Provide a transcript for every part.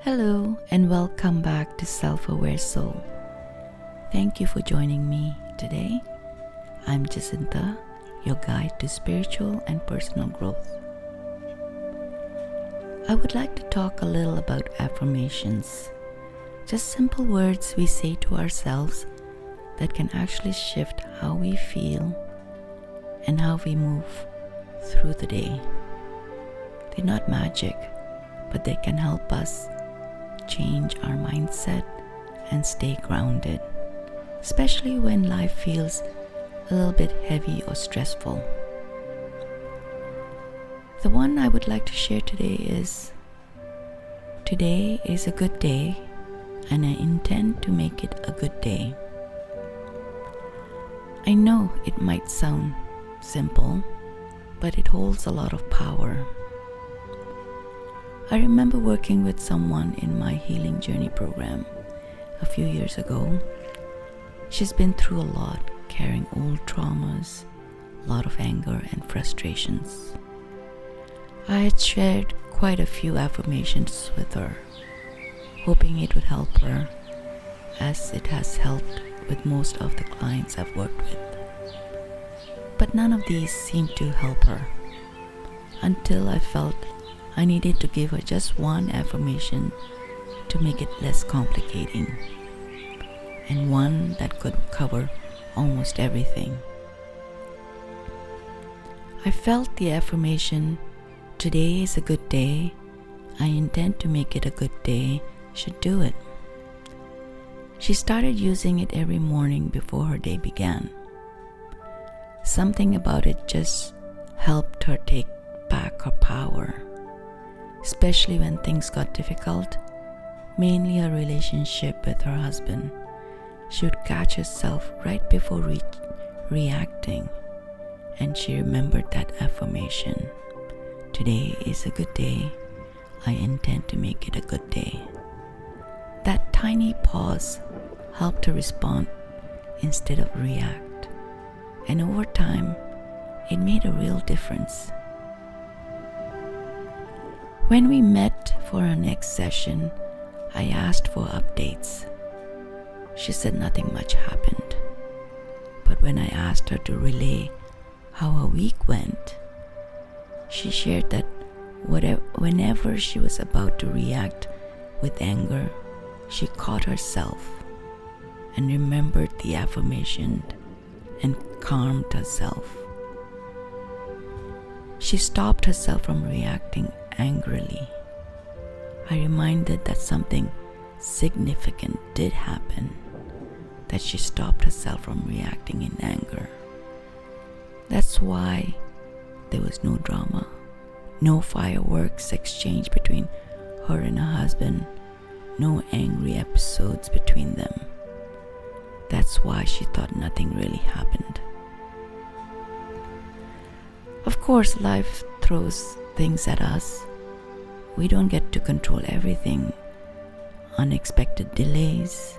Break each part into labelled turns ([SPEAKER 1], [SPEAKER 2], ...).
[SPEAKER 1] Hello and welcome back to Self-Aware Soul. Thank you for joining me today. I'm Jacinta, your guide to spiritual and personal growth. I would like to talk a little about affirmations, just simple words we say to ourselves that can actually shift how we feel and how we move through the day. They're not magic, but they can help us change our mindset and stay grounded, especially when life feels a little bit heavy or stressful. The one I would like to share today is, today is a good day and I intend to make it a good day. I know it might sound simple, but it holds a lot of power. I remember working with someone in my healing journey program a few years ago. She's been through a lot, carrying old traumas, a lot of anger and frustrations. I had shared quite a few affirmations with her, hoping it would help her, as it has helped with most of the clients I've worked with. But none of these seemed to help her, until I felt I needed to give her just one affirmation to make it less complicating, and one that could cover almost everything. I felt the affirmation, today is a good day, I intend to make it a good day, should do it. She started using it every morning before her day began. Something about it just helped her take back her power, especially when things got difficult, mainly her relationship with her husband. She would catch herself right before reacting, and she remembered that affirmation, today is a good day, I intend to make it a good day. That tiny pause helped her respond instead of react, and over time, it made a real difference. When we met for our next session, I asked for updates. She said nothing much happened. But when I asked her to relay how her week went, she shared that whenever she was about to react with anger, she caught herself and remembered the affirmation and calmed herself. She stopped herself from reacting angrily. I reminded that something significant did happen, that she stopped herself from reacting in anger. That's why there was no drama, no fireworks exchanged between her and her husband, no angry episodes between them. That's why she thought nothing really happened. Of course, life throws things at us. We don't get to control everything. Unexpected delays,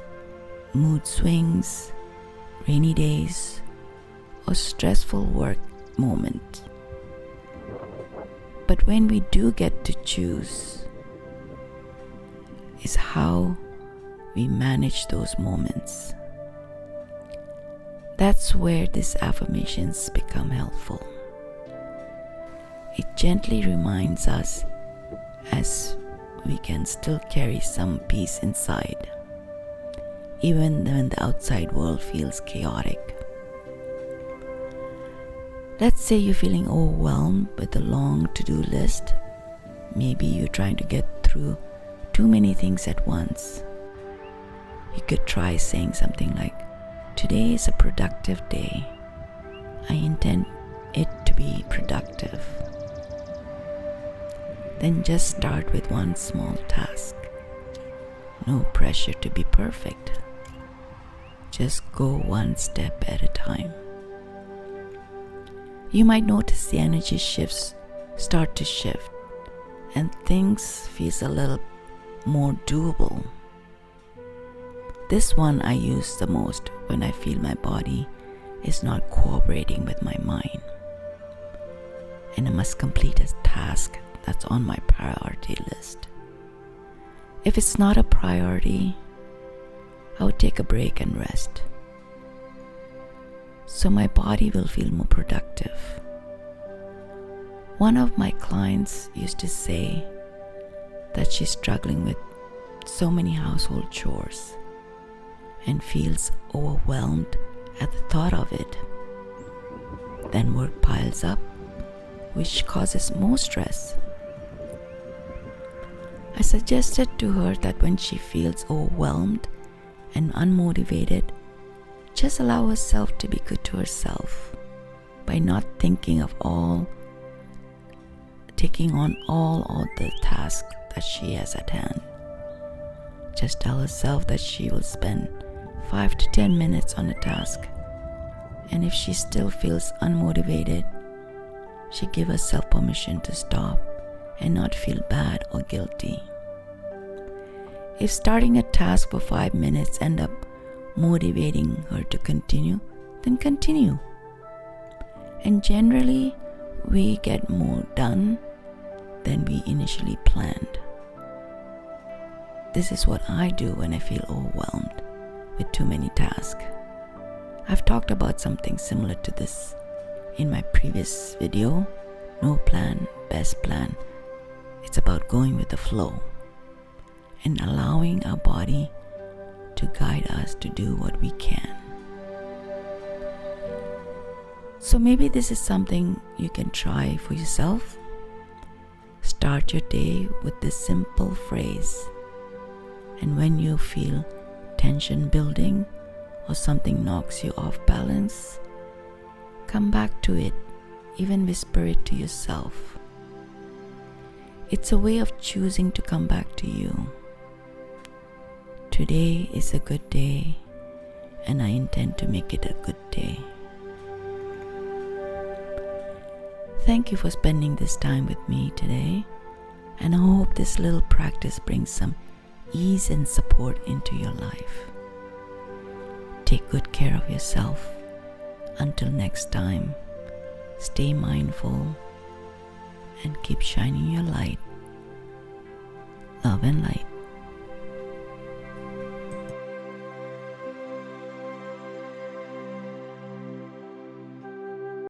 [SPEAKER 1] mood swings, rainy days, or stressful work moment. But when we do get to choose, is how we manage those moments. That's where these affirmations become helpful. It gently reminds us as we can still carry some peace inside, even when the outside world feels chaotic. Let's say you're feeling overwhelmed with a long to-do list. Maybe you're trying to get through too many things at once. You could try saying something like, today is a productive day. I intend it to be productive. Then just start with one small task. No pressure to be perfect. Just go one step at a time. You might notice the energy shifts start to shift and things feels a little more doable. This one I use the most when I feel my body is not cooperating with my mind, and I must complete a task that's on my priority list. If it's not a priority, I would take a break and rest, so my body will feel more productive. One of my clients used to say that she's struggling with so many household chores and feels overwhelmed at the thought of it. Then work piles up, which causes more stress. I suggested to her that when she feels overwhelmed and unmotivated, just allow herself to be good to herself by not taking on all of the tasks that she has at hand. Just tell herself that she will spend 5 to 10 minutes on a task, and if she still feels unmotivated, she give herself permission to stop and not feel bad or guilty. If starting a task for 5 minutes end up motivating her to continue, then continue. And generally, we get more done than we initially planned. This is what I do when I feel overwhelmed with too many tasks. I've talked about something similar to this in my previous video, No Plan, Best Plan. It's about going with the flow and allowing our body to guide us to do what we can. So maybe this is something you can try for yourself. Start your day with this simple phrase, and when you feel tension building or something knocks you off balance, come back to it, even whisper it to yourself. It's a way of choosing to come back to you. Today is a good day, and I intend to make it a good day. Thank you for spending this time with me today, and I hope this little practice brings some ease and support into your life. Take good care of yourself. Until next time, stay mindful and keep shining your light. Love and light.